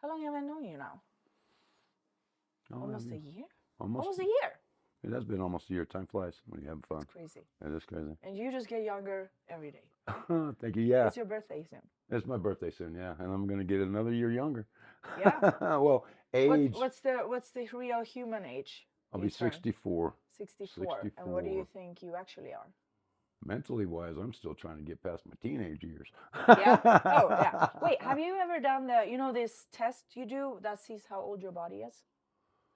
How long have I known you now? Oh, Almost a year? Almost. Almost a year. It has been almost a year. Time flies when you're having fun. It's crazy. It is crazy. And you just get younger every day. Thank you. Yeah. It's your birthday soon. It's my birthday soon. Yeah, and I'm gonna get another year younger. Yeah. Well, age. What's the real human age? I'll be 64. 64. And what do you think you actually are? Mentally wise, I'm still trying to get past my teenage years. Yeah. Oh, yeah. Wait, have you ever done this test you do that sees how old your body is?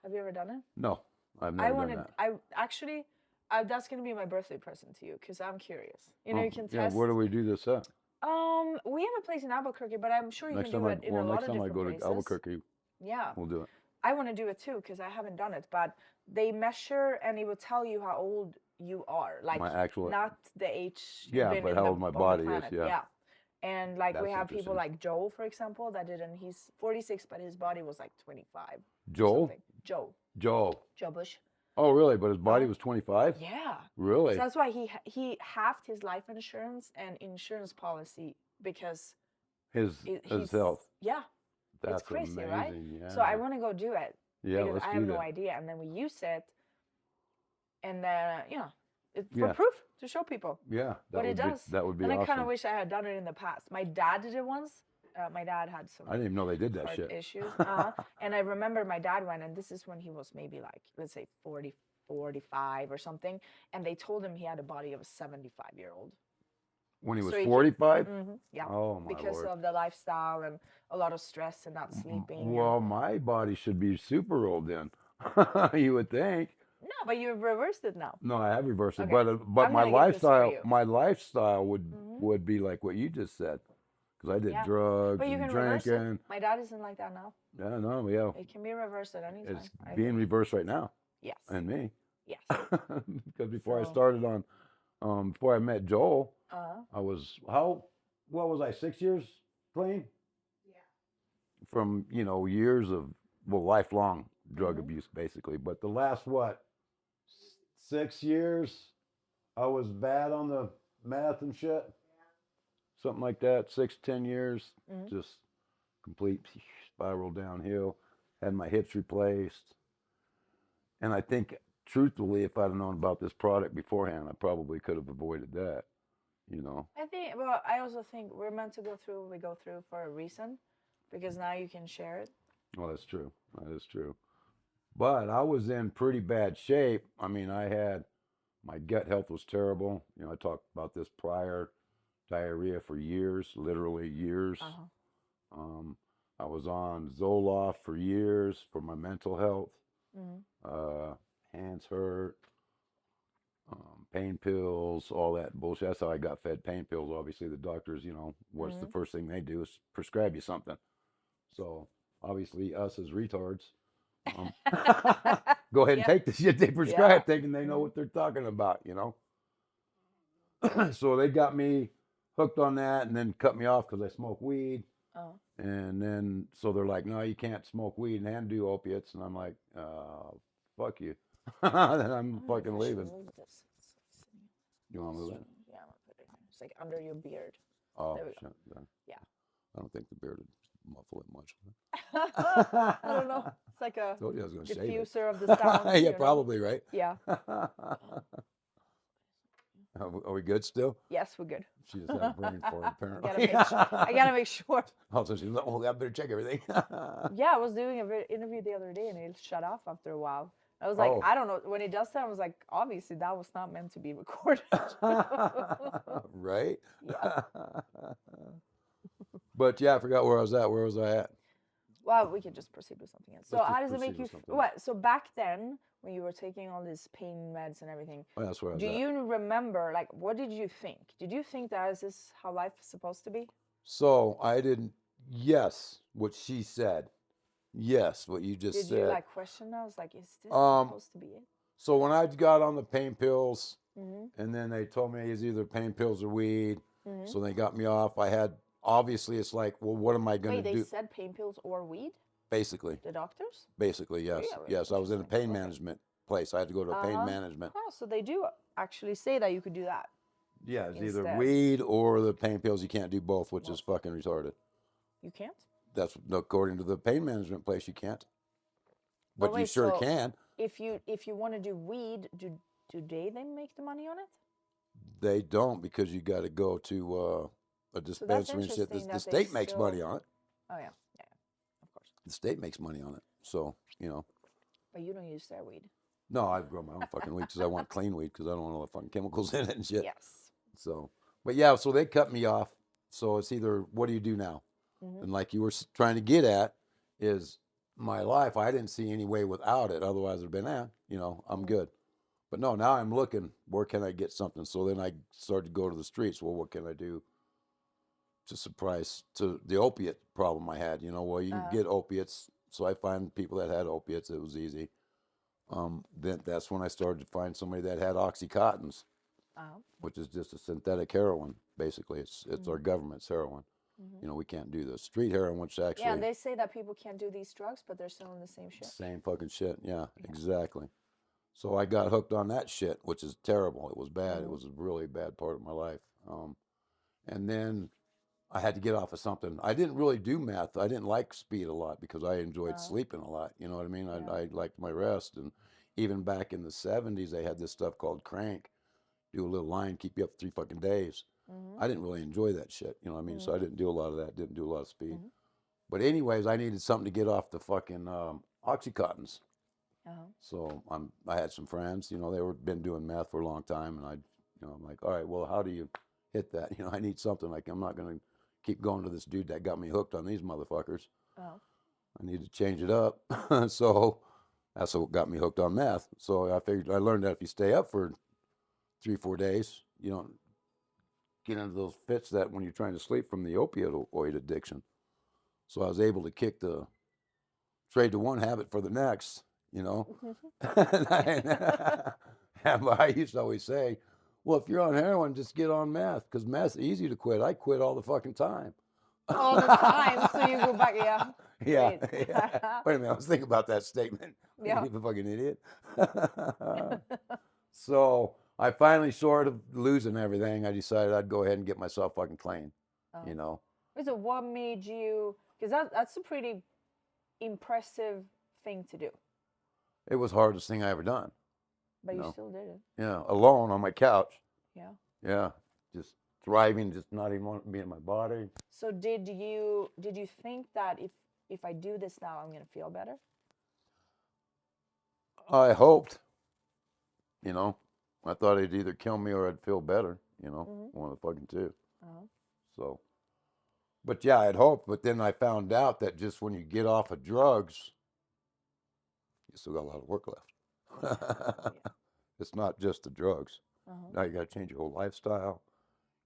Have you ever done it? No, I've never done that. I actually, that's gonna be my birthday present to you because I'm curious. You know, you can test. Yeah, where do we do this at? We have a place in Albuquerque, but I'm sure you can do it in a lot of different places. Next time I go to Albuquerque, yeah, we'll do it. I want to do it too because I haven't done it, but they measure and it will tell you how old you are, like my actual, not the age. Yeah, but how old my body is. Yeah. Yeah. And like That's we have people like Joe, for example, that did, and he's 46, but his body was like 25. Joel? Joe Bush. Oh, really? But his body was 25? Yeah. Really? So that's why he halved his life insurance and insurance policy because his health. Yeah. That's it's crazy, amazing. right? Yeah. So I want to go do it. Yeah, because let's I do have that. no idea, and then we use it, and then it's for proof to show people. Yeah, what it does. That would be and awesome. I kind of wish I had done it in the past. My dad did it once. My dad had some. I didn't even know they did that shit. Issues. And I remember my dad went, and this is when he was maybe like, let's say 40, 45 or something, and they told him he had a body of a 75-year-old. When he was 45? Yeah. Oh, my because Lord. of the lifestyle and a lot of stress and not sleeping. Well, my body should be super old then. You would think. No, but you've reversed it now. No, I have reversed it, Okay. but my lifestyle would be like what you just said, because I did drugs but you and can reverse drinking. it. My dad isn't like that now. Yeah, no, yeah. It can be reversed at any time. It's being reversed right now. Yes. And me. Yes. Because before I started on, before I met Joel, I was what was I, 6 years clean? Yeah. From years of lifelong drug abuse basically, but the last 6 years I was bad on the meth and shit. Yeah. Something like that. 6-10 years, just complete spiral downhill. Had my hips replaced, and I think truthfully, if I'd have known about this product beforehand, I probably could have avoided that. I think. Well, I also think we're meant to go through what we go through for a reason, because now you can share it. Well, that's true. That is true. But I was in pretty bad shape. I mean, my gut health was terrible. I talked about this prior, diarrhea for years, literally years. I was on Zoloft for years for my mental health. Hands hurt, pain pills, all that bullshit. That's how I got fed pain pills. Obviously, the doctors, what's the first thing they do is prescribe you something. So obviously, us as retards, go ahead and take the shit they prescribe, thinking they know what they're talking about, So they got me hooked on that, and then cut me off because I smoke weed. And then so they're like, no, you can't smoke weed and do opiates, and I'm like, fuck you. Then I'm fucking leaving. You want to move it? Yeah, I'm gonna put it in. It's like under your beard. Oh, shit. Yeah. I don't think the beard would muffle it much. I don't know. It's like a diffuser of the sound. Yeah, probably, right? Yeah. Are we good still? Yes, we're good. She just had a brain for it, apparently. I gotta make sure. Also, she's like, oh, I better check everything. Yeah, I was doing an interview the other day and it shut off after a while. I was like, I don't know. When it does that, I was like, obviously that was not meant to be recorded. Right? Yeah. But yeah, I forgot where I was at. Where was I at? Well, we can just proceed with something else. So how does it make you what? So back then, when you were taking all these pain meds and everything, that's where I was do you remember, like, what did you think? Did you think that is this how life is supposed to be? So I didn't, yes, what she said. Yes, what you just said. Did you like question that? I was like, is this supposed to be it? So when I got on the pain pills, and then they told me it's either pain pills or weed, so they got me off. I had, obviously, it's like, well, what am I going to do? Wait, they said pain pills or weed? Basically. The doctors? Basically, yes. Really? Yes, I was in a pain management place. I had to go to a pain management. Oh, so they do actually say that you could do that. Yeah, it's either weed or the pain pills. You can't do both, which is fucking retarded. You can't? that's according to the pain management place, you can't. But But you wait, sure so can. if you want to do weed, do they then make the money on it? They don't, because you got to go to a So that's dispensary and shit. interesting The that they state makes money still. on it. Oh yeah, yeah, of course. The state makes money on it. So, you know. But you don't use their weed. No, I grow my own fucking weed because I want clean weed because I don't want all the fucking chemicals in it and shit. Yes. So, but yeah, so they cut me off. So it's either, what do you do now? Mm-hmm. And like you were trying to get at, is my life, I didn't see any way without it. Otherwise, it'd been, you know, I'm good. But no, now I'm looking, where can I get something? So then I started to go to the streets. Well, what can I do to surprise to the opiate problem I had? You know, well, you can get opiates. So I find people that had opiates. It was easy. Then that's when I started to find somebody that had Oxycontins, which is just a synthetic heroin. Basically, it's our government's heroin. You know, we can't do the street heroin, which actually. Yeah, they say that people can't do these drugs, but they're selling the same shit. Same fucking shit. Yeah, exactly. So I got hooked on that shit, which is terrible. It was bad. It was a really bad part of my life. And then I had to get off of something. I didn't really do meth. I didn't like speed a lot because I enjoyed sleeping a lot. You know what I mean? I liked my rest. And even back in the 70s, they had this stuff called crank. Do a little line, keep you up 3 fucking days. I didn't really enjoy that shit. You know what I mean? So I didn't do a lot of that. Didn't do a lot of speed. But anyways, I needed something to get off the fucking Oxycontins. So I had some friends, you know, they were been doing meth for a long time, and I'm like, all right, well, how do you hit that? You know, I need something. Like, I'm not gonna keep going to this dude that got me hooked on these motherfuckers. I need to change it up. So that's what got me hooked on meth. So I figured, I learned that if you stay up for 3-4 days, you don't get into those fits that when you're trying to sleep from the opioid addiction. So I was able to trade the one habit for the next. You know, and I used to always say, well, if you're on heroin, just get on meth, because meth's easy to quit. I quit all the fucking time. All the time, so you go back, yeah. Yeah. Wait a minute, I was thinking about that statement. Yeah. You fucking idiot. So I finally, short of losing everything, I decided I'd go ahead and get myself fucking clean. You know. So what made you? Because that's a pretty impressive thing to do. It was the hardest thing I ever done. But you still did it. Yeah, alone on my couch. Yeah. Yeah, just thriving, just not even wanting to be in my body. So did you think that if I do this now, I'm gonna feel better? I hoped. You know, I thought it'd either kill me or I'd feel better. You know, one of the fucking two. So, but yeah, I'd hoped. But then I found out that just when you get off of drugs, you still got a lot of work left. It's not just the drugs. Now you got to change your whole lifestyle.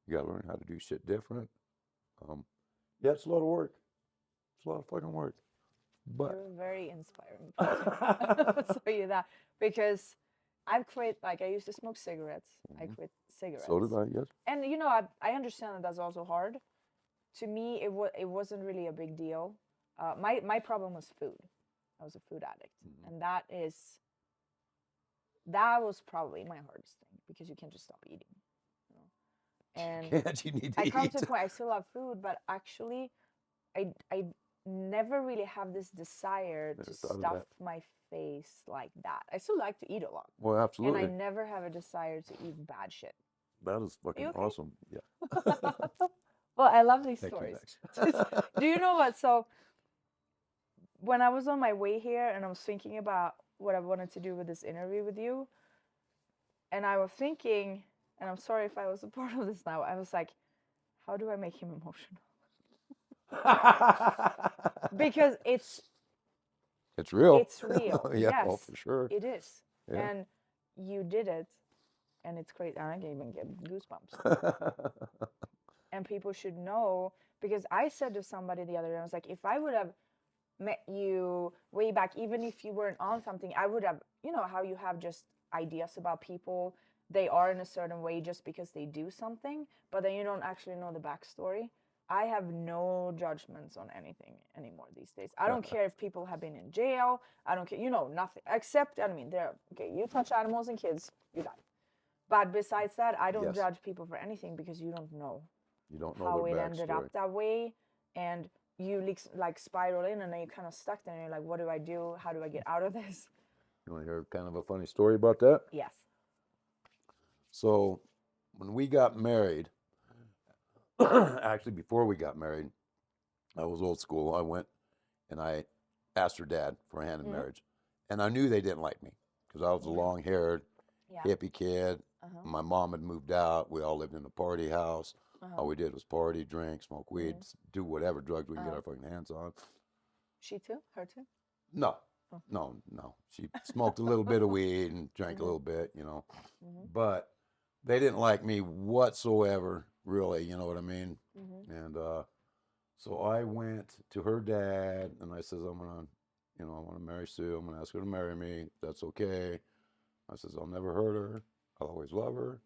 You got to learn how to do shit different. Yeah, it's a lot of work. It's a lot of fucking work. But you're very inspiring. I'll tell you that, because I've quit. Like, I used to smoke cigarettes. I quit cigarettes. So did I. Yes. And you know, I understand that that's also hard. To me, it wasn't really a big deal. My problem was food. I was a food addict, and that was probably my hardest thing, because you can't just stop eating. You know? And you need to I come eat. to a point, I still love food, but actually, I never really have this desire to stuff my face like that. I still like to eat a lot. Well, absolutely. And I never have a desire to eat bad shit. That is fucking awesome. Yeah. Well, I love these Thank stories. You, Do you know what? So when I was on my way here and I was thinking about what I wanted to do with this interview with you, and I was thinking, and I'm sorry if I was a part of this now, I was like, how do I make him emotional? Because it's real. It's real. Yeah, yes, well, for sure. It is. Yeah. And you did it, and it's great. I can even get goosebumps. And people should know, because I said to somebody the other day, I was like, if I would have met you way back, even if you weren't on something, I would have, you know, how you have just ideas about people. They are in a certain way just because they do something, but then you don't actually know the backstory. I have no judgments on anything anymore these days. I don't care if people have been in jail. I don't care, you know, nothing. Except, I mean, you touch animals and kids, you die. But besides that, I don't judge people for anything, because you don't know. You don't know how their it ended backstory. up that way. And you like spiral in, and then you're kind of stuck there, and you're like, what do I do? How do I get out of this? You want to hear kind of a funny story about that? Yes. So when we got married, actually before we got married, I was old school. I went and I asked her dad for a hand in marriage. And I knew they didn't like me because I was a long-haired hippie kid. My mom had moved out. We all lived in a party house. All we did was party, drink, smoke weed, do whatever drugs we can get our fucking hands on. She too? Her too? No. No. She smoked a little bit of weed and drank a little bit, But they didn't like me whatsoever, really, you know what I mean? And so I went to her dad and I says, I want to marry Sue. I'm going to ask her to marry me. That's okay. I says, I'll never hurt her. I'll always love her.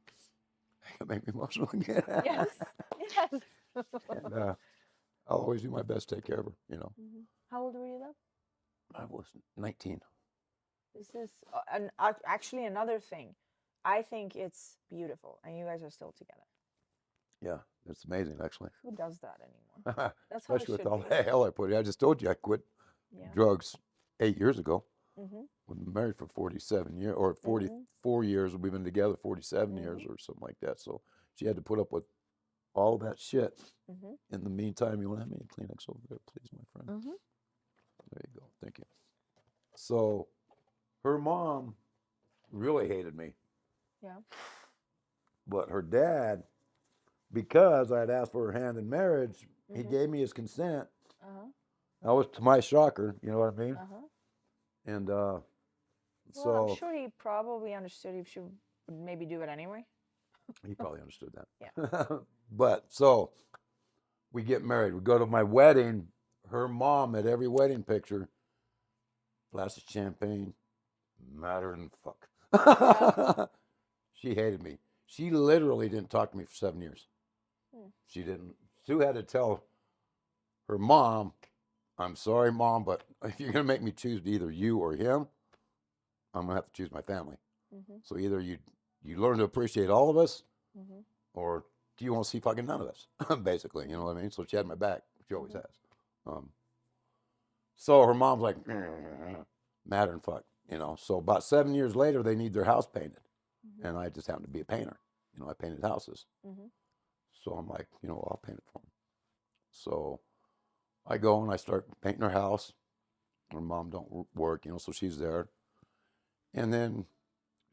It make me emotional again. Yes. And I'll always do my best to take care of her, How old were you then? I was 19. This is actually another thing. I think it's beautiful, and you guys are still together. Yeah, it's amazing, actually. Who does that anymore? That's how Especially it with should all be. the hell I put in. I just told you I quit drugs 8 years ago. We've been married for 47 years, or 44 years. We've been together 47 years or something like that. So she had to put up with all that shit. In the meantime, you want to have me a Kleenex over there, please, my friend? There you go. Thank you. So her mom really hated me. Yeah. But her dad, because I had asked for her hand in marriage, he gave me his consent. That was to my shocker, you know what I mean? And well, so I'm sure he probably understood if she would maybe do it anyway. he probably understood that. Yeah. But so we get married. We go to my wedding. Her mom at every wedding picture, glass of champagne, madder than fuck. Yeah. She hated me. She literally didn't talk to me for 7 years. She didn't. Sue had to tell her mom, I'm sorry, Mom, but if you're going to make me choose either you or him, I'm going to have to choose my family. So either you learn to appreciate all of us, or do you want to see fucking none of us, basically, you know what I mean? So she had my back. She always has. So her mom's like, matter and fuck, So about 7 years later, they need their house painted. And I just happened to be a painter. I painted houses. So I'm like, I'll paint it for them. So I go and I start painting her house. Her mom don't work, so she's there. And then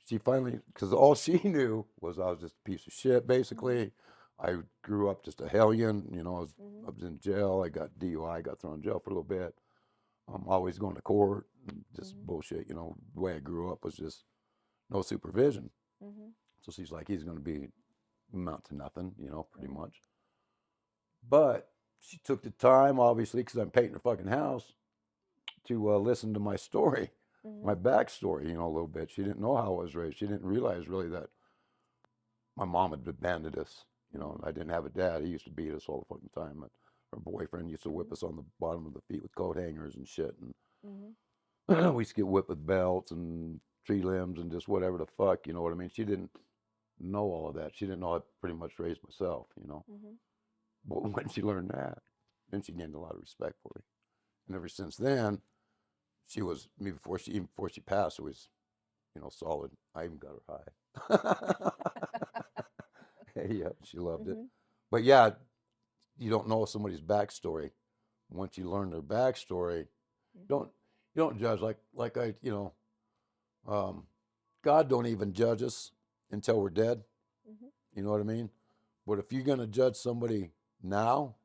she finally, because all she knew was I was just a piece of shit, basically. I grew up just a hellion, I was in jail. I got DUI, got thrown in jail for a little bit. I'm always going to court, just bullshit, The way I grew up was just no supervision. So she's like, he's going to be amount to nothing, pretty much. But she took the time, obviously, because I'm painting her fucking house, to listen to my story, my backstory, a little bit. She didn't know how I was raised. She didn't realize really that my mom had abandoned us. I didn't have a dad. He used to beat us all the fucking time. But her boyfriend used to whip us on the bottom of the feet with coat hangers and shit. And we used to get whipped with belts and tree limbs and just whatever the fuck, you know what I mean? She didn't know all of that. She didn't know I pretty much raised myself, But when she learned that, then she gained a lot of respect for me. And ever since then, she was, even before she passed, it was, solid. I even got her high. Yeah, she loved it. But yeah, you don't know somebody's backstory. Once you learn their backstory, you don't judge like I, God don't even judge us until we're dead. You know what I mean? But if you're gonna judge somebody now,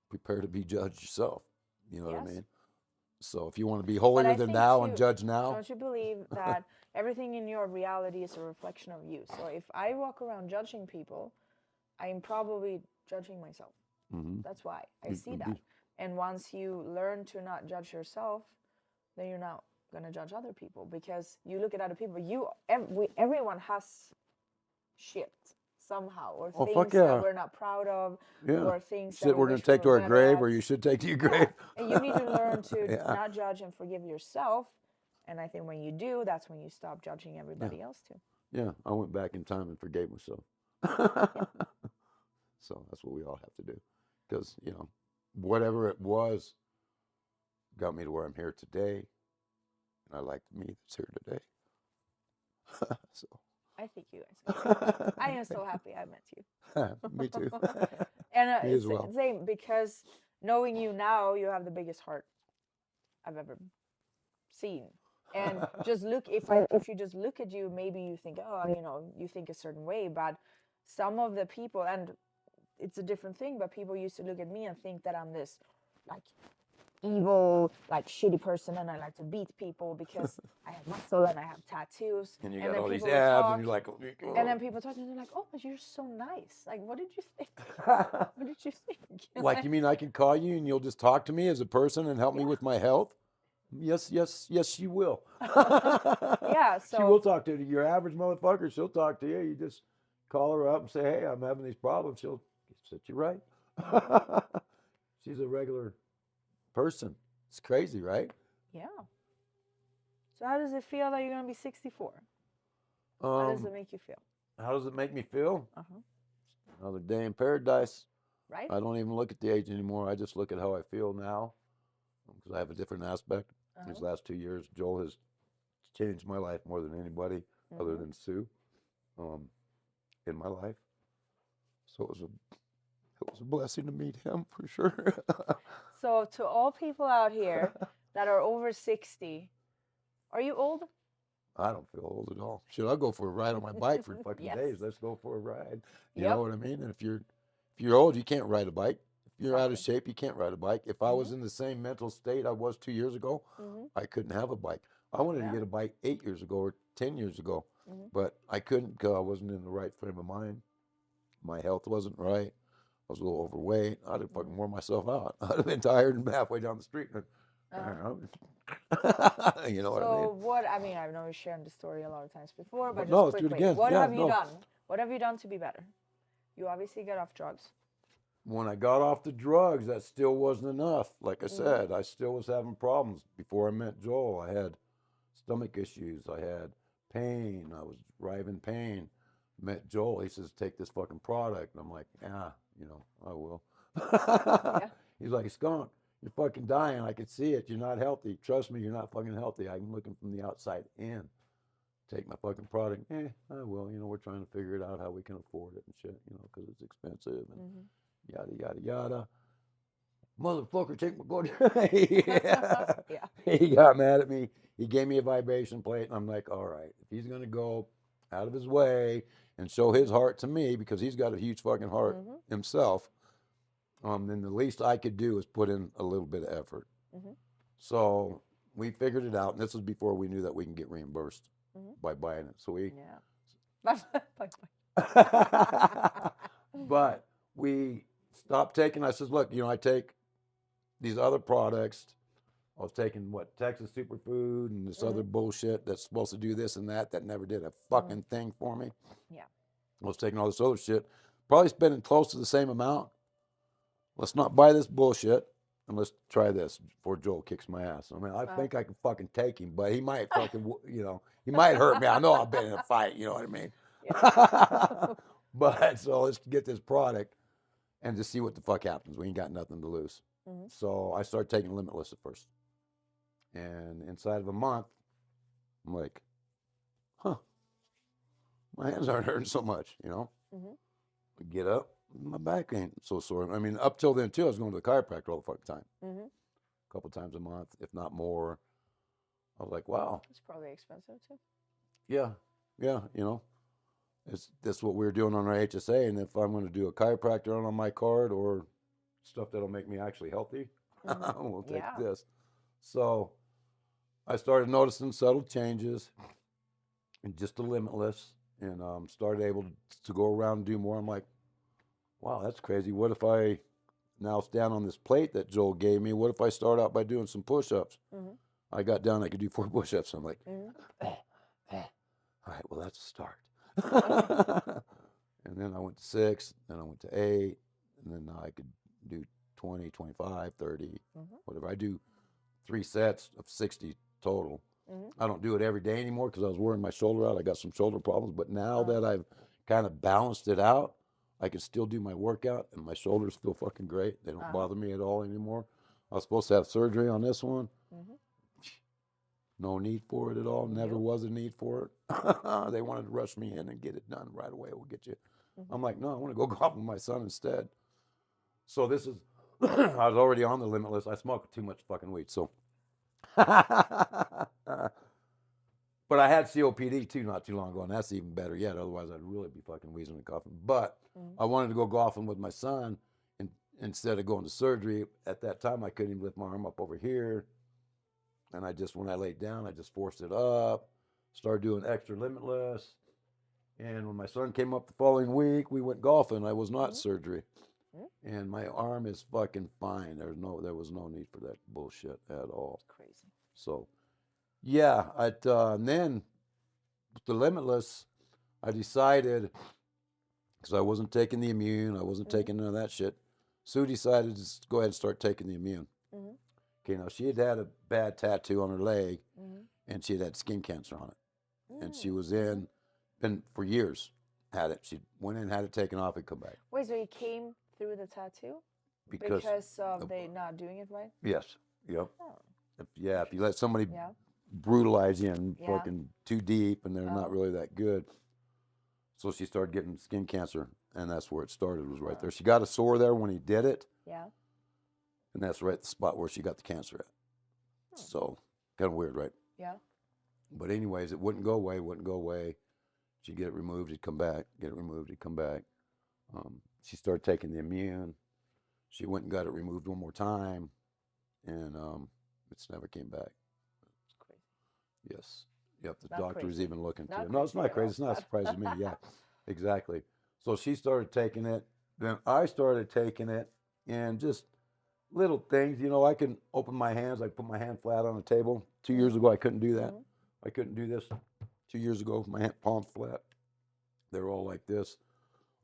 prepare to be judged yourself. You know what I mean? So if you want to be holier than thou and judge now. Don't you believe that everything in your reality is a reflection of you? So if I walk around judging people, I'm probably judging myself. That's why I see that. And once you learn to not judge yourself, then you're not going to judge other people, because you look at other people. Everyone has shit somehow, or things that we're not proud of, or things that we're going to take to our grave, or you should take to your grave. And you need to learn to not judge and forgive yourself. And I think when you do, that's when you stop judging everybody else too. Yeah, I went back in time and forgave myself. So that's what we all have to do, because whatever it was got me to where I'm here today. And I like me that's here today. So. I think you guys are great. I am so happy I met you. Me too. And Me as well. same, because knowing you now, you have the biggest heart I've ever seen. And just look, if you just look at you, maybe you think, oh, you know, you think a certain way, but some of the people, and it's a different thing, but people used to look at me and think that I'm this like evil, like shitty person, and I like to beat people because I have muscle and I have tattoos. And you and got all these people would abs, talk, and you're like, and then people talk, and they're like, "Oh, but you're so nice. Like, what did you think? What did you think?" like, you mean I can call you and you'll just talk to me as a person and help me with my health? Yes, yes, yes, she will. Yeah, She so will talk to you. Your average motherfucker, she'll talk to you. You just call her up and say, hey, I'm having these problems. She'll set you right. She's a regular person. It's crazy, right? yeah. So how does it feel that you're gonna be 64? How does it make you feel? How does it make me feel? Uh-huh. Another day in paradise. Right? I don't even look at the age anymore. I just look at how I feel now because I have a different aspect. These last 2 years, Joel has changed my life more than anybody other than Sue in my life. So it was a blessing to meet him for sure. So to all people out here that are over 60, are you old? I don't feel old at all. Should I go for a ride on my bike for fucking Yes. days? Let's go for a ride. You Yep. know what I mean? And if you're old, you can't ride a bike. If you're out of Exactly. shape, you can't ride a bike. If I was in the same mental state I was 2 years ago, I couldn't have a bike. I wanted to Yeah. get a bike 8 years ago or 10 years ago, but I couldn't because I wasn't in the right frame of mind. My health wasn't right. I was a little overweight. I'd have fucking wore myself out. I'd have been tired and halfway down the street. You know what I mean? So I mean, I know you've shared the story a lot of times before, but No, just let's do it quickly, again. what Yeah, have you no. done? What have you done to be better? You obviously got off drugs. When I got off the drugs, that still wasn't enough. Like I said, I still was having problems. Before I met Joel, I had stomach issues. I had pain. I was driving pain. Met Joel. He says, take this fucking product. And I'm like, yeah, you know, I will. He's like, Skunk, you're fucking dying. I can see it. You're not healthy. Trust me, you're not fucking healthy. I'm looking from the outside in. Take my fucking product. I will. You know, we're trying to figure it out how we can afford it and shit, you know, because it's expensive and yada, yada, yada. Motherfucker, take my gold. He got mad at me. He gave me a vibration plate, and I'm like, all right, if he's going to go out of his way and show his heart to me, because he's got a huge fucking heart himself, then the least I could do is put in a little bit of effort. So we figured it out, and this was before we knew that we can get reimbursed by buying it. So we... But we stopped taking... I says, look, you know, I take these other products. I was taking, Texas Superfood and this other bullshit that's supposed to do this and that never did a fucking thing for me. Yeah. I was taking all this other shit, probably spending close to the same amount. Let's not buy this bullshit and let's try this before Joel kicks my ass. I mean, I think I can fucking take him, but he might fucking, you know, he might hurt me. I know I've been in a fight, you know what I mean? Yeah. But so let's get this product and just see what the fuck happens. We ain't got nothing to lose. So I started taking Limitless at first. And inside of a month, I'm like, huh, my hands aren't hurting so much, you know? I get up, my back ain't so sore. I mean, up till then, too, I was going to the chiropractor all the fucking time. A couple times a month, if not more. I was like, wow. It's probably expensive, too. Yeah, you know. That's what we were doing on our HSA. And if I'm going to do a chiropractor on my card or stuff that'll make me actually healthy, we'll take this. So I started noticing subtle changes and just the Limitless, and started able to go around and do more. I'm like, wow, that's crazy. What if I now stand on this plate that Joel gave me? What if I start out by doing some push-ups? I got down, I could do 4 push-ups. I'm like, all right, well, that's a start. And then I went to 6, then I went to 8, and then now I could do 20, 25, 30, whatever. I do 3 sets of 60 total. I don't do it every day anymore because I was wearing my shoulder out. I got some shoulder problems, but now that I've kind of balanced it out, I can still do my workout, and my shoulders feel fucking great. They don't bother me at all anymore. I was supposed to have surgery on this one. Mm-hmm. No need for it at all. Never Nope. was a need for it. They wanted to rush me in and get it done right away. We'll get you. Mm-hmm. I'm like, no, I want to go golf with my son instead. So this is, I was already on the limitless. I smoked too much fucking weed. So, but I had COPD too not too long ago, and that's even better yet. Otherwise, I'd really be fucking wheezing and coughing. But I wanted to go golfing with my son, and instead of going to surgery, at that time I couldn't even lift my arm up over here. And when I laid down, I just forced it up, started doing extra limitless. And when my son came up the following week, we went golfing. I was not surgery. And my arm is fucking fine. There was no need for that bullshit at all. It's crazy. So, yeah, and then with the limitless, I decided, because I wasn't taking the immune, I wasn't taking none of that shit. Sue decided to go ahead and start taking the immune. Okay, now she had a bad tattoo on her leg, and she had skin cancer on it. And she was been for years, had it. She went in, had it taken off, and come back. Wait, so you came through the tattoo? Because of they not doing it right? Yes, yep. Oh. If you let somebody brutalize you and fucking too deep, and they're not really that good. So she started getting skin cancer, and that's where it started, was right there. She got a sore there when he did it. Yeah. And that's right at the spot where she got the cancer at. So, kind of weird, right? Yeah. But anyways, it wouldn't go away. She'd get it removed, it'd come back. Get it removed, it'd come back. She started taking the immune. She went and got it removed one more time, and it's never came back. It's crazy. Yes. Yep, the Not doctor was crazy. even looking to Not it. No, it's not crazy at crazy. all. It's not surprising to me. Yeah, exactly. So she started taking it. Then I started taking it, and just little things. You know, I can open my hands. I put my hand flat on a table. 2 years ago, I couldn't do that. I couldn't do this. 2 years ago, my palms flat. They were all like this.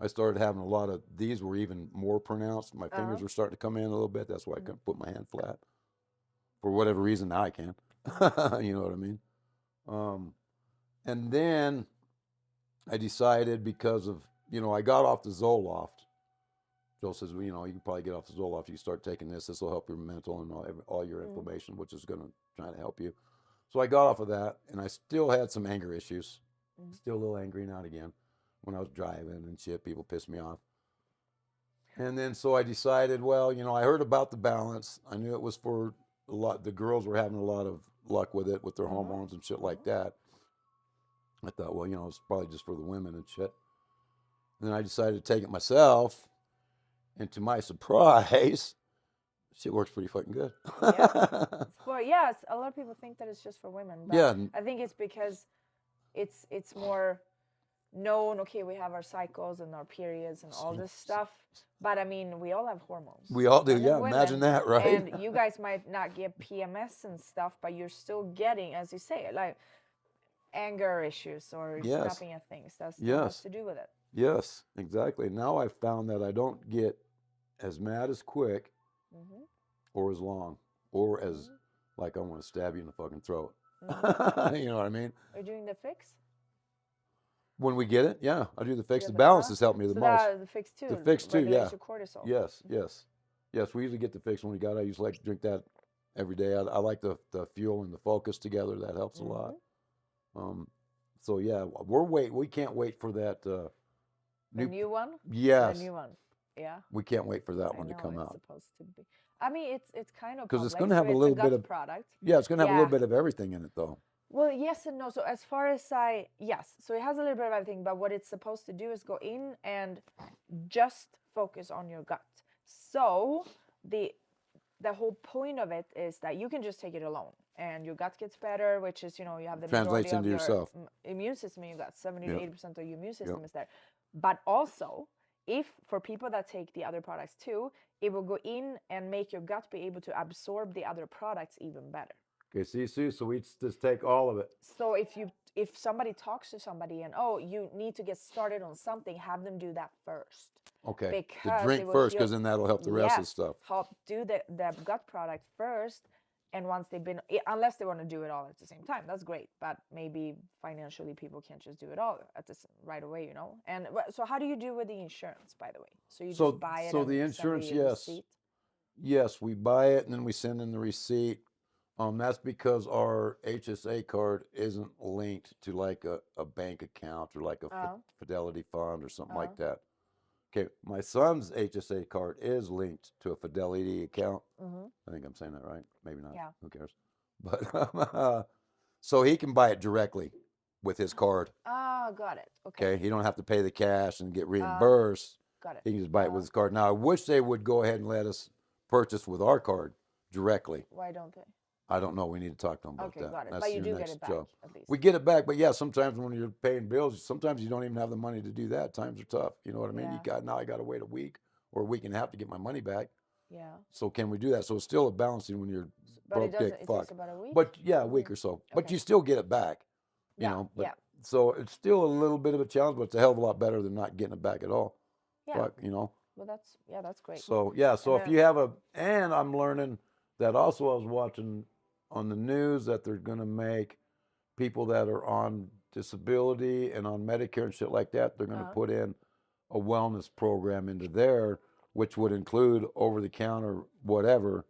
I started having a lot of, these were even more pronounced. My fingers were starting to come in a little bit. That's why I couldn't put my hand flat. For whatever reason, now I can. You know what I mean? And then I decided, because of, I got off the Zoloft. Joe says, well, you can probably get off the Zoloft. You start taking this. This will help your mental and all your inflammation, which is going to try to help you. So I got off of that, and I still had some anger issues. Still a little angry now and again when I was driving and shit. People pissed me off. And then so I decided, well, I heard about the balance. I knew it was for a lot. The girls were having a lot of luck with it, with their hormones and shit like that. I thought, well, it's probably just for the women and shit. And then I decided to take it myself. And to my surprise, shit works pretty fucking good. Yes, a lot of people think that it's just for women. But I think it's because it's more known. Okay, we have our cycles and our periods and all this stuff. But I mean, we all have hormones. We all do, women. Imagine that, right? And you guys might not get PMS and stuff, but you're still getting, as you say, like anger issues or snapping at things. That has to do with it. Yes, exactly. Now I've found that I don't get as mad as quick or as long or as like I want to stab you in the fucking throat. You know what I mean? Are you doing the fix? When we get it, I do the fix. The balance has helped me the most. The fix too. The fix too, Your cortisol. Yes. We usually get the fix when we got it. I usually like to drink that every day. I like the fuel and the focus together. That helps a lot. So we can't wait for that. The new one? Yes. The new one. Yeah. We can't wait for that one to come out. It's supposed to be. I mean, it's kind of because it's going to have a little bit of product. Yeah, it's going to have a little bit of everything in it, though. Well, yes and no. So as far as so it has a little bit of everything, but what it's supposed to do is go in and just focus on your gut. So the whole point of it is that you can just take it alone, and your gut gets better, which is, you have the translates into your yourself. Immune system. You got 70 to 80% of your immune system is there. But also, if for people that take the other products too, it will go in and make your gut be able to absorb the other products even better. Okay, see, Sue, so we just take all of it. So if somebody talks to somebody and, you need to get started on something, have them do that first. Okay, because the drink first, because then that'll help the rest of the stuff. Help do the gut product first, And once they've been, unless they want to do it all at the same time, that's great. But maybe financially, people can't just do it all at this right away, you know. And so, how do you do with the insurance, by the way? So you just buy it So and the send insurance, the yes. receipt? Yes, we buy it and then we send in the receipt. That's because our HSA card isn't linked to like a bank account or like a Oh. Fidelity fund or something Oh. like that. Okay, my son's HSA card is linked to a Fidelity account. I think I'm saying that right. Maybe not. Yeah. Who cares? But so he can buy it directly with his card. Oh, got it. Okay. Okay, he don't have to pay the cash and get reimbursed. Got it. He can just buy it with his card. Now I wish they would go ahead and let us purchase with our card directly. Why don't they? I don't know. We need to talk to them about Okay, that. got it. That's But you your do get next it back job. at least. We get it back, but yeah, sometimes when you're paying bills, sometimes you don't even have the money to do that. Times are tough. You know what I mean? Yeah. I got to wait a week or a week and a half to get my money back. Yeah. So can we do that? So it's still a balancing when you're But broke, it doesn't. dick, It fuck. takes about a week. But yeah, a week or so. But Okay. you still get it back. You Yeah, know. But, yeah. So it's still a little bit of a challenge, but it's a hell of a lot better than not getting it back at all. Yeah. Fuck, you know. Well, that's great. So yeah, so And if you have and I'm learning that also I was watching on the news that they're gonna make people that are on disability and on Medicare and shit like that, they're gonna put in a wellness program into there, which would include over the counter whatever,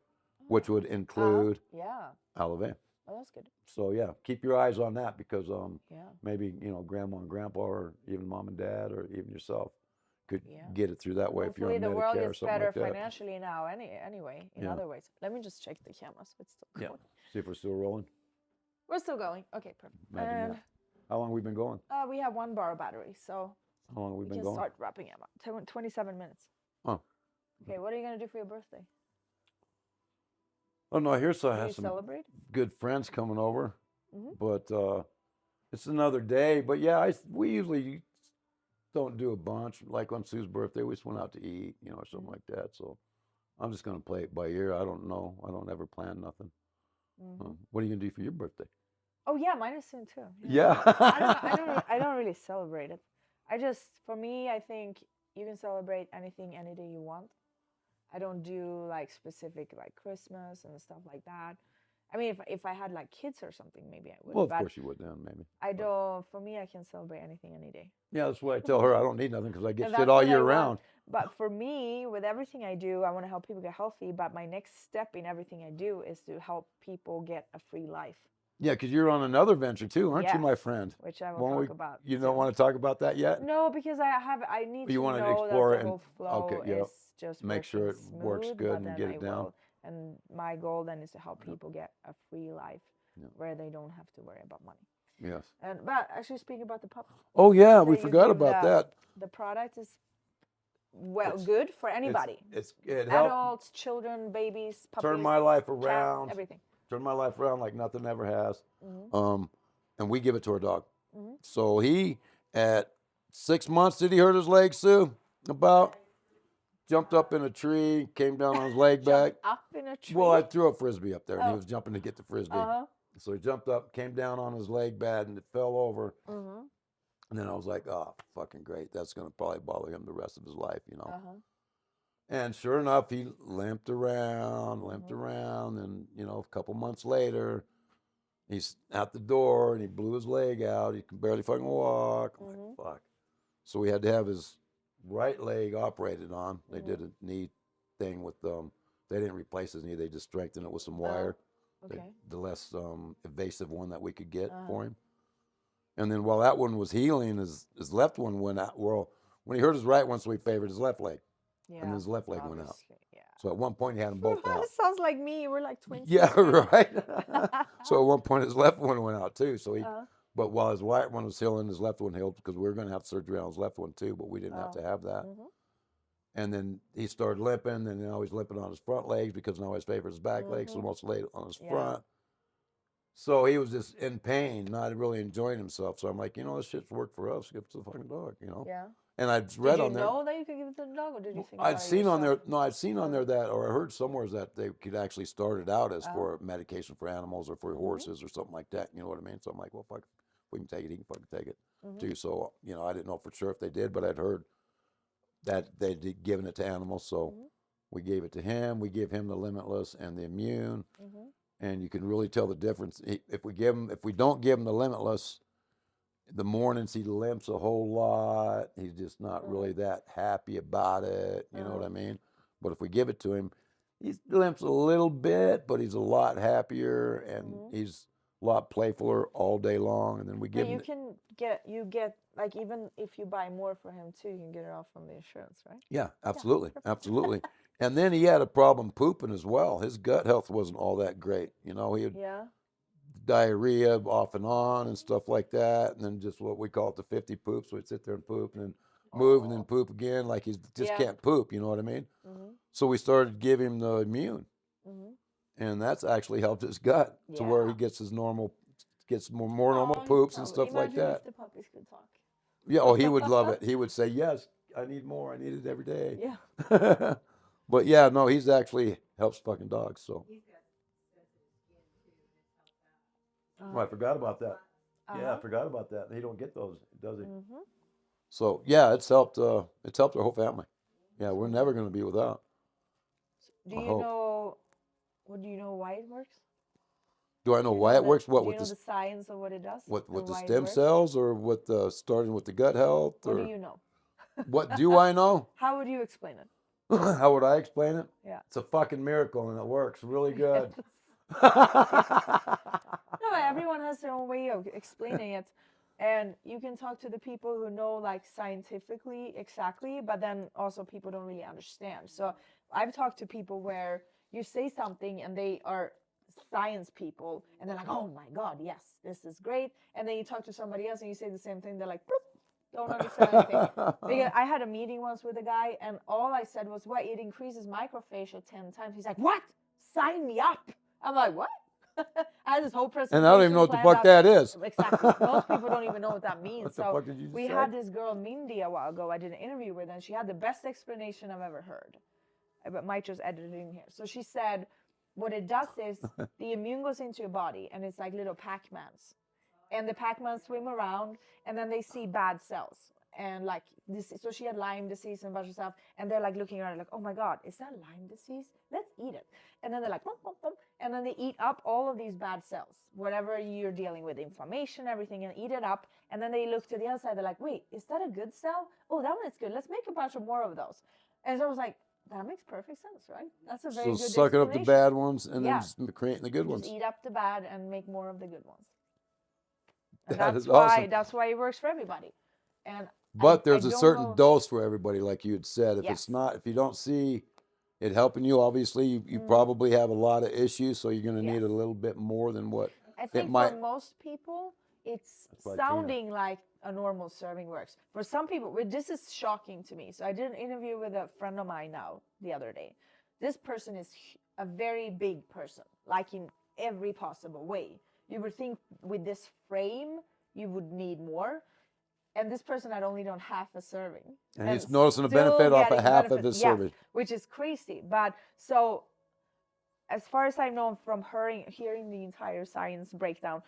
which would include Yeah. Aleve. Oh, that's good. So yeah, keep your eyes on that because Yeah. maybe grandma and grandpa or even mom and dad or even yourself could Yeah. get it through that way if you're Hopefully on the world Medicare or gets something better like that. financially now. Anyway, in Yeah. other ways. Let me just check the camera so it's still going. Yeah. See if we're still rolling. We're still going. Okay, perfect. Imagine And that. How long have we been going? we have 1 bar battery, so How long have we we been can going? start wrapping up. 27 minutes. Oh. Okay, what are you gonna do for your birthday? Oh no, here's I Do you have some celebrate? good friends coming over, Mhm. but it's another day. But yeah, we usually don't do a bunch. Like on Sue's birthday, we just went out to eat, or something like that. So I'm just gonna play it by ear. I don't know. I don't ever plan nothing. What are you gonna do for your birthday? Oh yeah, mine is soon too. Yeah. I don't really celebrate it. For me, I think you can celebrate anything any day you want. I don't do like specific like Christmas and stuff like that. I mean, if I had like kids or something, maybe I would. Well, of but course you would then, maybe. I don't. For me, I can celebrate anything any day. Yeah, that's what I tell her. I don't need nothing because I get And shit that's all what I year want. round. But for me, with everything I do, I want to help people get healthy. But my next step in everything I do is to help people get a free life. Yeah, because you're on another venture too, aren't you, my Yes, friend? which I will talk about. You don't soon. want to talk about that yet? No, because I need You to wanna know explore that it the and- whole flow okay, yeah. is just Make sure working it works smooth, good but and then get it down. And my goal then is to help people get a free life where they don't have to worry about money. Yes. But actually speaking about the pups. Oh yeah, say we you forgot give about that. The product is good for anybody. It helped Adults, children, babies, puppies. turn my life cats, around. everything. Turn my life around like nothing ever has. Mm-hmm. And we give it to our dog. Mm-hmm. So he, at 6 months, did he hurt his leg, Sue? About? Jumped up in a tree, came down on his leg back. Up in a tree. Well, I threw a frisbee up there, and he Oh. was jumping to get the frisbee. Uh-huh. So he jumped up, came down on his leg bad, and it fell over. Mm-hmm. And then I was like, oh, fucking great. That's going to probably bother him the rest of his life, Uh-huh. And sure enough, he limped around, and, a couple months later, he's at the door, and he blew his leg out. He can barely fucking walk. I'm like, fuck. So we had to have his right leg operated on. They did a knee thing with they didn't replace his knee. They just strengthened it with some wire. Okay. The less invasive one that we could get for him. And then while that one was healing, his left one went out. Well, when he hurt his right one, so he favored his left leg. Yeah. And his left leg went out. Obviously, yeah. So at one point he had them both out. That sounds like me. We're like twins. Yeah, right. So at one point his left one went out too. So but while his right one was healing, his left one healed because we were going to have surgery on his left one too, but we didn't have to have that. And then he started limping, and now he's limping on his front legs because now his favorite his back legs, so most laid on his front. So he was just in pain, not really enjoying himself. So I'm like, this shit's worked for us. Give it to the fucking dog, Yeah. And I'd read Did you on there. know that you could give it to the dog, or did you think? I'd seen on there. No, I'd seen on there that, or I heard somewhere that they could actually start it out as for medication for animals or for horses or something like that. You know what I mean? So I'm like, well, fuck, if we can take it, he can fucking take it too. So I didn't know for sure if they did, but I'd heard that they'd given it to animals. So we gave it to him. We gave him the Limitless and the Immune. and you can really tell the difference. If we don't give him the limitless, the mornings he limps a whole lot. He's just not really that happy about it. You know what I mean? But if we give it to him, he limps a little bit, but he's a lot happier and he's a lot playfuler all day long. And then we give him. You get like, even if you buy more for him too, you can get it off from the insurance, right? Yeah, absolutely, absolutely. And then he had a problem pooping as well. His gut health wasn't all that great. You know, he had diarrhea off and on and stuff like that, and then just what we call it the 50 poops. So he'd sit there and poop and then move and then poop again, like he just can't poop. You know what I mean? So we started giving him the immune, and that's actually helped his gut to where he gets his normal, more normal poops and stuff like that. If the puppies could talk. Yeah, oh, he would love it. He would say, "Yes, I need more. I need it every day." Yeah. But yeah, no, he's actually helps fucking dogs. So. Oh, I forgot about that. Yeah, I forgot about that. He don't get those, does he? So yeah, it's helped our whole family. Yeah, we're never going to be without. Do you know why it works? Do I know why it works? What do you with know the science of what it does? With the stem cells, or with starting with the gut health? What do you know? What do I know? How would you explain it? How would I explain it? Yeah. It's a fucking miracle, and it works really good. No, everyone has their own way of explaining it. And you can talk to the people who know, like, scientifically exactly, but then also people don't really understand. So I've talked to people where you say something and they are science people and they're like, oh my God, yes, this is great. And then you talk to somebody else and you say the same thing. They're like, don't understand anything. Because I had a meeting once with a guy and all I said was, what? It increases microfacial 10 times. He's like, what? Sign me up. I'm like, what? I had this whole presentation. And I don't even know what the fuck that is. Exactly. Most people don't even know what that means. What the fuck did you just say? Had this girl, Mindy, a while ago. I did an interview with her, and she had the best explanation I've ever heard. I might just edit it in here. So she said, what it does is the immune goes into your body, and it's like little Pac-Mans. And the Pac-Mans swim around, and then they see bad cells. And like this, so she had Lyme disease and a bunch of stuff, and they're like looking around like, oh my God, is that Lyme disease? Let's eat it. And then they're like, bum, bum, bum, and then they eat up all of these bad cells, whatever you're dealing with, inflammation, everything, and eat it up. And then they look to the other side, they're like, wait, is that a good cell? Oh, that one is good. Let's make a bunch of more of those. And so I was like, that makes perfect sense, right? That's a very good explanation. Sucking up the bad ones and then just creating the good ones. Just eat up the bad and make more of the good ones. And that is awesome. That's why it works for everybody. But there's a certain dose for everybody, like you had said. If it's not, if you don't see it helping you, obviously you probably have a lot of issues, so you're going to need a little bit more than what I think for most people, it's sounding like a normal serving works. For some people, this is shocking to me. So I did an interview with a friend of mine now the other day. This person is a very big person, like in every possible way. You would think with this frame, you would need more. And this person had only done half a serving. And he's noticing a benefit off of half of his serving. Which is crazy. But so, as far as I know from hearing the entire science breakdown,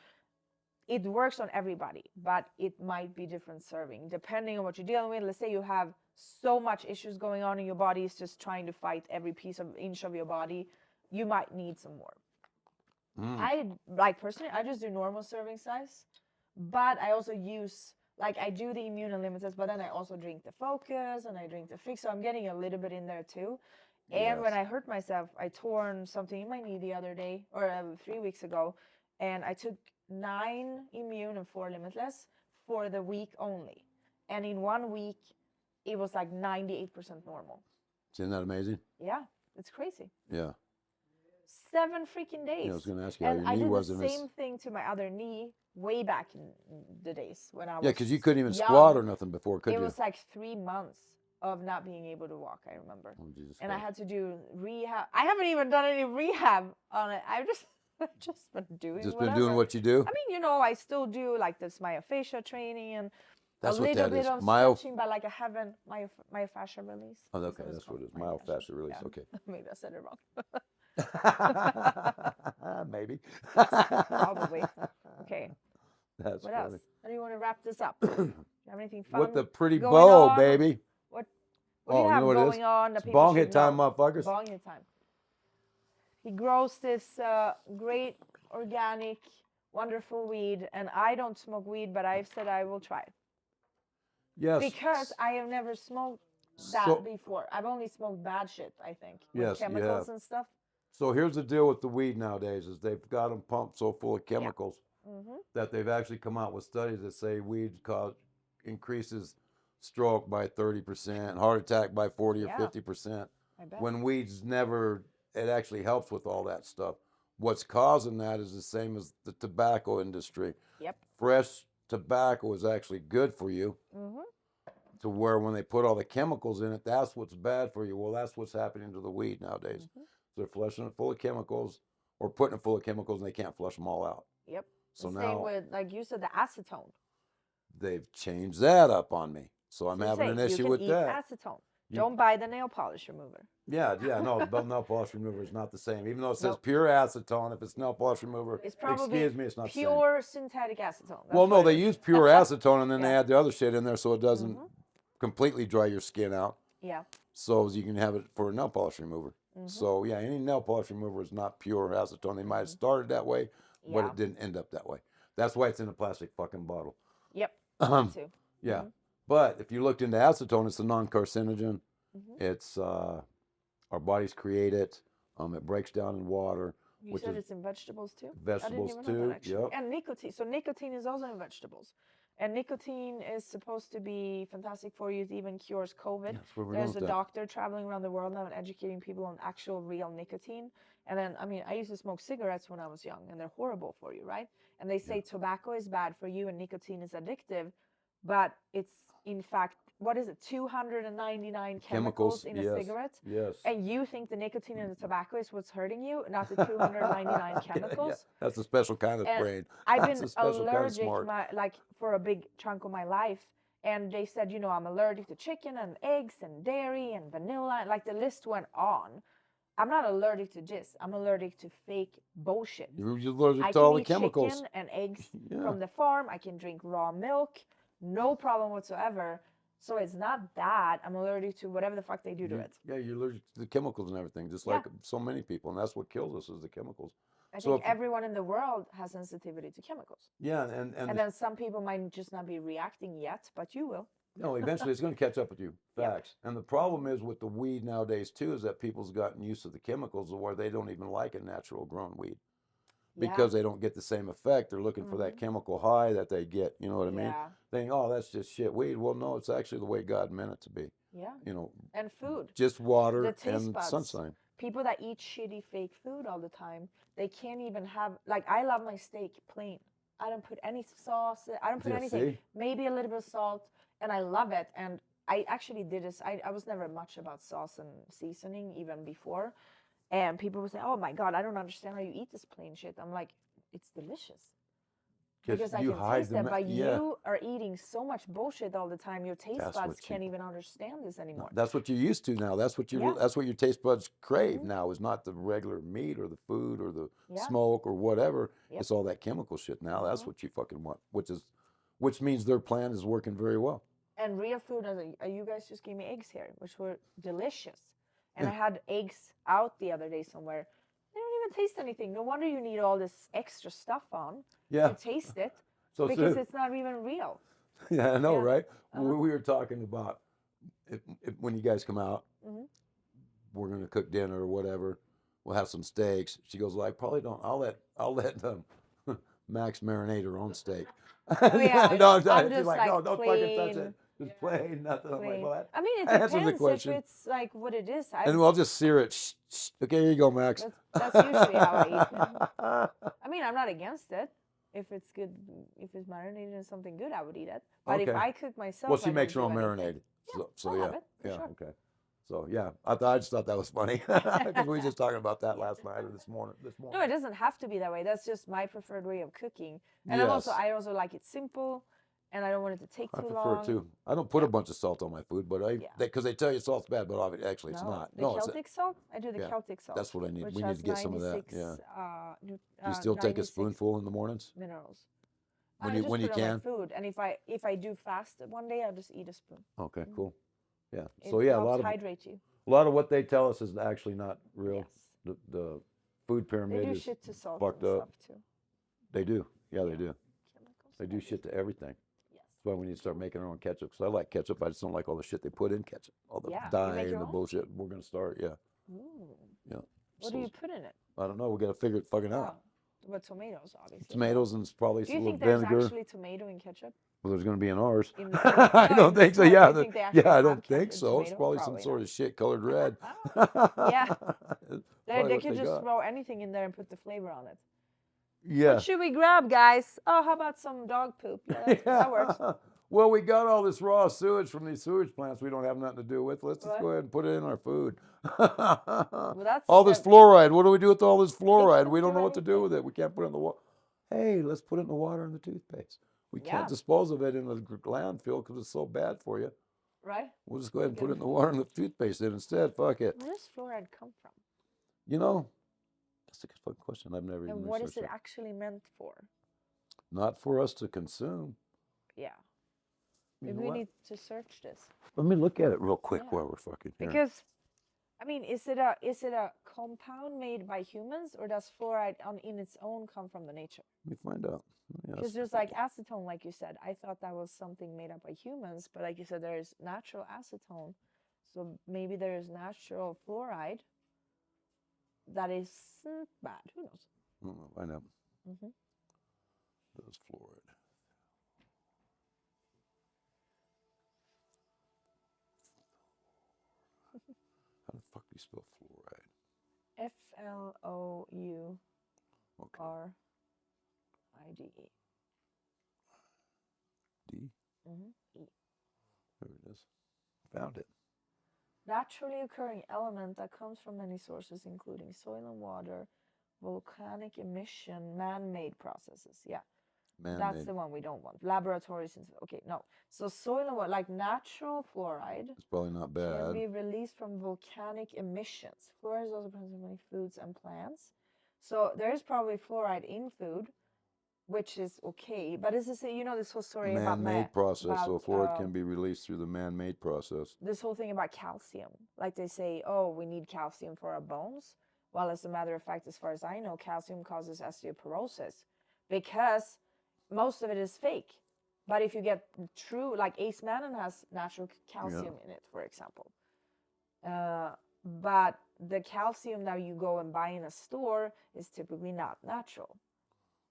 it works on everybody, but it might be different serving. Depending on what you're dealing with, let's say you have so much issues going on in your body, it's just trying to fight every inch of your body, you might need some more. Personally, I just do normal serving size, but I also use... I do the immune unlimited, but then I also drink the Focus and I drink the Fix. So I'm getting a little bit in there too. And when I hurt myself, I torn something in my knee the other day, or 3 weeks ago. And I took 9 immune and 4 limitless for the week only. And in 1 week, it was like 98% normal. Isn't that amazing? Yeah, it's crazy. Yeah. 7 freaking days. Yeah, I was going to ask you how your knee was. And I did the same thing to my other knee way back in the days when I was because you couldn't even squat or nothing before, could you? It was like 3 months of not being able to walk, I remember. Oh, Jesus and Christ. I had to do rehab. I haven't even done any rehab on it. I've just been doing been doing what you do? I mean, I still do like this myofascia training and that's a little bit of stretching, but like I haven't myofascia release. Oh, okay, that's what it is. Myofascia release, okay. Maybe I said it wrong. Maybe. Probably. Okay. That's what funny. else? How do you want to wrap this up? Do you have anything fun? With the pretty bow, on? baby. What do you have going on? It's bong hit time, motherfuckers. Bong hit time. He grows this great, organic, wonderful weed, and I don't smoke weed, but I've said I will try it. Yes. Because I have never smoked that So- before. I've only smoked bad shit, I think. With Yes, you chemicals have. and stuff. So here's the deal with the weed nowadays: is they've got them pumped so full of chemicals that they've actually come out with studies that say weed increases stroke by 30%, heart attack by 40 or Yeah. 50%. I bet. When weed's never, it actually helps with all that stuff. What's causing that is the same as the tobacco industry. Yep. Fresh tobacco is actually good for you. Mm-hmm. To where when they put all the chemicals in it, that's what's bad for you. Well, that's what's happening to the weed nowadays. Mm-hmm. So they're flushing it full of chemicals or putting it full of chemicals and they can't flush them all out. Yep. So the now same with, like you said, the acetone. they've changed that up on me. So I'm So having an issue you with can eat that. acetone. Don't buy the nail polish remover. Yeah, no, the nail polish remover is not the same. Even though it says Nope. pure acetone, if it's nail polish remover, It's probably excuse me, it's not the same. pure synthetic acetone. That's Well, no, what it they is. use pure acetone and then they Yeah. add the other shit in there so it doesn't completely dry your skin out. Yeah. So you can have it for a nail polish remover. So yeah, any nail polish remover is not pure acetone. They might have started that way, but Yeah. it didn't end up that way. That's why it's in a plastic fucking bottle. Yep. That too. Yeah. But if you looked into acetone, it's a non-carcinogen. It's our bodies create it. It breaks down in water. You which said is it's in vegetables too? vegetables I didn't even know too. that, actually. Yep. And nicotine. So nicotine is also in vegetables. And nicotine is supposed to be fantastic for you. It even cures COVID. That's what we're There's doing a with that. doctor traveling around the world now and educating people on actual real nicotine. And then, I mean, I used to smoke cigarettes when I was young, and they're horrible for you, right? And they say tobacco is bad for you and nicotine is addictive, but it's in fact, what is it, 299 chemicals in a yes. cigarette? Yes. And you think the nicotine in the tobacco is what's hurting you, not the 299 chemicals? Yeah. That's a special kind of And brain. I've That's been a special kind of allergic, smart. like for a big chunk of my life, and they said, you know, I'm allergic to chicken and eggs and dairy and vanilla. Like the list went on. I'm not allergic to this. I'm allergic to fake bullshit. You're allergic I to all can the eat chemicals. chicken and eggs Yeah. from the farm. I can drink raw milk, no problem whatsoever. So it's not that I'm allergic to whatever the fuck they do to it. Yeah, you're allergic to the chemicals and everything, just Yeah. like so many people, and that's what kills us is the chemicals. I So think if- everyone in the world has sensitivity to chemicals. Yeah, and And then some people might just not be reacting yet, but you will. no, eventually it's going to catch up with you. Yep. Facts. And the problem is with the weed nowadays too is that people's gotten used to the chemicals where they don't even like a natural grown weed because they don't get the same effect. They're looking for that chemical high that they get. You know what I mean? Yeah. Thinking, oh, that's just shit weed. Well, no, it's actually the way God meant it to be. Yeah. You know, And food. just water The taste and buds. sunshine. People that eat shitty fake food all the time, they can't even have, like, I love my steak plain. I don't put any sauce. I don't put Yeah, anything. see? Maybe a little bit of salt, and I love it. And I actually did this. I was never much about sauce and seasoning even before. And people would say, "Oh my God, I don't understand how you eat this plain shit." I'm like, it's delicious. Because I you can hide taste the it, ma- but yeah. you are eating so much bullshit all the time. Your taste That's buds what you- can't even understand this anymore. That's what you're used to now. That's what Yeah. that's what your taste buds crave now. Is not the regular meat or the food or the Yeah. smoke or whatever. Yep. It's all that chemical shit now. That's what you fucking want. Which means their plan is working very well. And real food, you guys just gave me eggs here, which were delicious. And I had eggs out the other day somewhere. They don't even taste anything. No wonder you need all this extra stuff on Yeah. to taste it, So because Sue- it's not even real. yeah, I know, Yeah. right? We were talking about when you guys come out, Mhm. we're gonna cook dinner or whatever. We'll have some steaks. She goes, "Well, I probably don't. I'll let Max marinate her own steak." Oh, yeah, no, I'm she's just like, like no, don't fucking touch plain- it. Just plain, nothing. I'm like, Plain. well, that I mean, it answers the depends if question. it's like what it is. And we'll just sear it. Shh, shh. Okay, here you go, Max. That's usually how I eat. I mean, I'm not against it. If it's good, if it's marinated in something good, I would eat it. But if Okay. I cook myself, Well, she I makes her don't own do anything. marinade. So I'll yeah, have it, for yeah, sure. okay. So yeah, I just thought that was funny because we were just talking about that last night or this morning. No, it doesn't have to be that way. That's just my preferred way of cooking. And Yes. I also like it simple, and I don't want it to take I too prefer long. it too. I don't put a bunch of salt on my food, but Yeah. because they tell you salt's bad, but actually it's No, not. the No, it's Celtic salt. I do the yeah, Celtic salt. that's what I need. Which We need has to get some of that. 96, Yeah. Do you still take a 96 spoonful in the mornings? minerals. When I you- just when you put it on my can? food, and if I do fast one day, I'll just eat a spoon. Okay, cool. Yeah. It So yeah, helps hydrate you. a lot of what they tell us is actually not real. Yes. The food They pyramid do is shit to salt fucked and up. stuff too. They do. Yeah, they Yeah. do. Chemicals They and do everything. shit to everything. Yes. That's why we need to start making our own ketchup. Because I like ketchup. I just don't like all the shit they put in ketchup. All the Yeah, you dye make and your the own? bullshit. We're going to start, yeah. Ooh. Yeah. What So, do you put in it? I don't know. We got to figure it fucking out. But tomatoes, obviously. Tomatoes and probably Do you some think little there's vinegar. actually tomato in ketchup? Well, there's going to be in ours. In the store? I No, don't in the think so. store. Yeah, Do you think they actually I have don't think ketchup so. It's tomato? probably some Probably sort not. of shit colored red. Yeah. That's They probably what could they just got. throw anything in there and put the flavor on it. Yeah. What should we grab, guys? Oh, how about some dog poop? Yeah, that works. Well, we got all this raw sewage from these sewage plants we don't have nothing to do with. Let's just What? go ahead and put it in our food. That's all this the- fluoride. What do we do with all this fluoride? We can't don't do know what to do anything. with it. We can't put it in the water. Hey, let's put it in the water and the toothpaste. We Yeah. can't dispose of it in the landfill because it's so bad for you. Right? We'll just go ahead and put it in the water and the toothpaste in instead. Fuck it. Where does fluoride come from? You know, that's a good fucking question. I've never even And what is researched it actually meant for? Not for us to consume. Yeah. You Maybe know we what? need to search this. Let me look at it real quick Yeah. while we're fucking here. Because, I mean, is it a compound made by humans, or does fluoride in its own come from the nature? Let me find out. Because there's like acetone, like you said. I thought that was something made up by humans, but like you said, there's natural acetone. So maybe there's natural fluoride that isn't bad. Who knows? Find out. Mm-hmm. Does fluoride. How the fuck do you spell fluoride? Fluoride. D? Mm-hmm. E. There it is. Found it. Naturally occurring element that comes from many sources, including soil and water, volcanic emission, man-made processes. Yeah. That's the one we don't want. Laboratories. Okay, no. So soil and water, like natural fluoride, it's probably not bad. Can be released from volcanic emissions. Fluoride is also present in many foods and plants. So there is probably fluoride in food, which is okay. But this is, this whole story about man-made process. about, so fluoride can be released through the man-made process. This whole thing about calcium. Like they say, oh, we need calcium for our bones. Well, as a matter of fact, as far as I know, calcium causes osteoporosis because most of it is fake. But if you get true, like Acemannan has natural calcium in it, for example. But the calcium that you go and buy in a store is typically not natural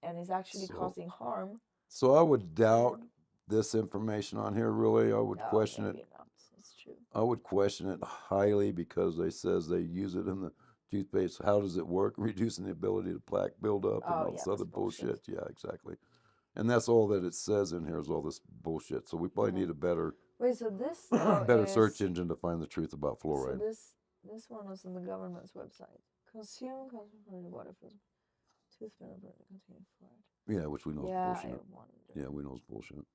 and is actually causing harm. So I would doubt this information on here, really. I would question it. Not. It's true. I would question it highly because they says they use it in the toothpaste. How does it work? Reducing the ability to plaque buildup and all this other bullshit. Yeah, exactly. And that's all that it says in here is all this bullshit. So we probably need a better better search engine to find the truth about fluoride. So this one was on the government's website. Consume concentrated water for tooth filler containing fluoride. Yeah, which we know is bullshit. Yeah, we know it's bullshit.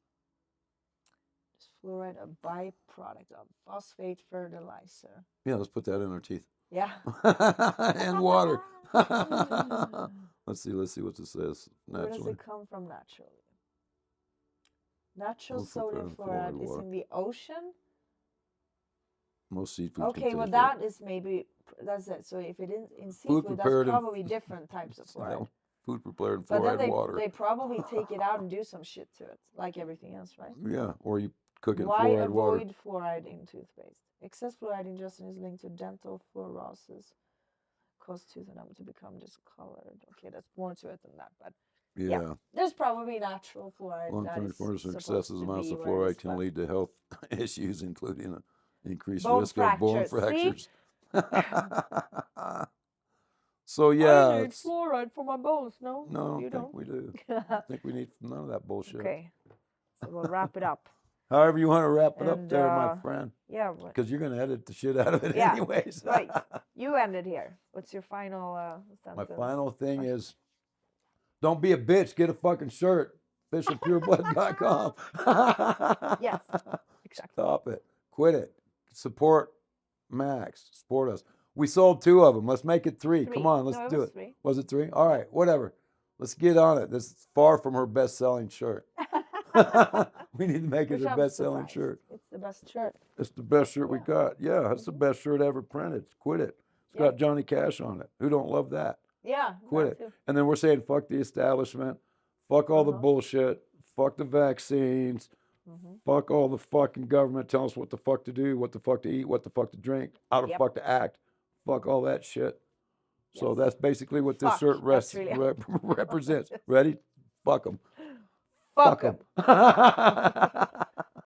Is fluoride a byproduct of phosphate fertilizer? Yeah, let's put that in our teeth. Yeah. And water. Let's see what this says. Naturally. Where does it come from naturally? Natural sodium fluoride is in the ocean. Most seafood. Okay, well that is that's it. So if it is in seafood, that's probably different types of fluoride. Food prepared in fluoride water. They probably take it out and do some shit to it, like everything else, right? Yeah, or you cook it in Why fluoride water. avoid fluoride in toothpaste? Excess fluoride ingestion is linked to dental fluorosis, cause tooth enamel to become discolored. Okay, that's more to it than that, but yeah. There's probably natural fluoride. Long-term exposure to excessive amounts of fluoride can lead to health issues, including an increased risk of bone fractures. So yeah, I need fluoride for my bones. No, no, you don't. We do. I think we need none of that bullshit. Okay, so we'll wrap it up. However you want to wrap it up there, my friend. Yeah. Because you're going to edit the shit out of it anyways. Right. You ended here. What's your final sentence? My final thing is, don't be a bitch. Get a fucking shirt. Fishofpureblood.com. Yes. Exactly. Stop it. Quit it. Support Max. Support us. We sold 2 of them. Let's make it 3. Come on, let's do it. 3. Was it 3? All right, whatever. Let's get on it. This is far from her best-selling shirt. We need to make it her best-selling shirt. It's the best shirt. It's the best shirt we got. Yeah, that's the best shirt ever printed. Quit it. It's got Johnny Cash on it. Who don't love that? Yeah. Quit that it. too. And then we're saying fuck the establishment, fuck all the Uh-huh. bullshit, fuck the vaccines, Mhm. fuck all the fucking government telling us what the fuck to do, what the fuck to eat, what the fuck to drink, how the Yep. fuck to act. Fuck all that shit. So Yes. that's basically what this Fuck. shirt That's really represents. Ready? Fuck them. Fuck Fuck 'em. them.